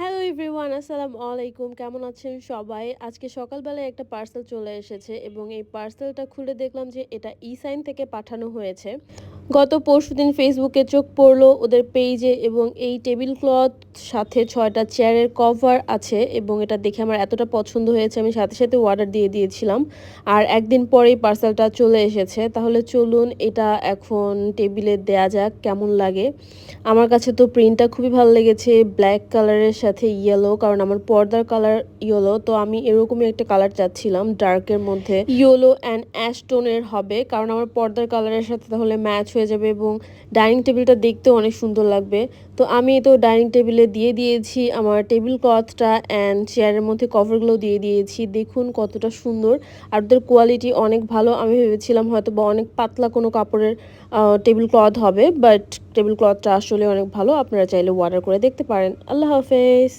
Hello everyone, আসসালামু আলাইকুম। কেমন আছেন সবাই? আজকে সকালবেলায় একটা পার্সেল চলে এসেছে এবং এই পার্সেলটা খুলে দেখলাম যে এটা ই-সাইন থেকে পাঠানো হয়েছে। গত পরশুদিন ফেসবুকে চোখ পড়লো ওদের পেইজে এবং এই টেবিল ক্লথ সাথে ৬ টা চেয়ারের কভার আছে এবং এটা দেখে আমার এতটা পছন্দ হয়েছে আমি সাথে, সাথে অর্ডার দিয়ে দিয়েছিলাম। আর একদিন পরেই পার্সেলটা চলে এসেছে। তাহলে চলুন এটা এখন টেবিলে দেয়া যাক কেমন লাগে। আমার কাছে তো প্রিন্টটা খুবই ভালো লেগেছে ব্ল্যাক কালারের সাথে ইয়েলো, কারণ আমার পর্দার কালার ইয়েলো, তো আমি এরকমই একটা কালার চাচ্ছিলাম ডার্কের মধ্যে ইয়েলো অ্যান্ড অ্যাশ টোনের হবে, কারণ আমার পর্দার কালারের সাথে তাহলে ম্যাচ হয়ে যাবে এবং ডাইনিং টেবিলটা দেখতেও অনেক সুন্দর লাগবে। তো আমি তো ডাইনিং টেবিলে দিয়ে দিয়েছি আমার টেবিল ক্লথটা অ্যান্ড চেয়ারের মধ্যে কভারগুলো দিয়ে দিয়েছি। দেখুন কতটা সুন্দর, আর ওদের কোয়ালিটি অনেক ভালো। আমি ভেবেছিলাম হয়তো বা অনেক পাতলা কোনো কাপড়ের টেবিল ক্লথ হবে, বাট টেবিল ক্লথটা আসলে অনেক ভালো। আপনারা চাইলে অর্ডার করে দেখতে পারেন। আল্লাহ হাফেজ।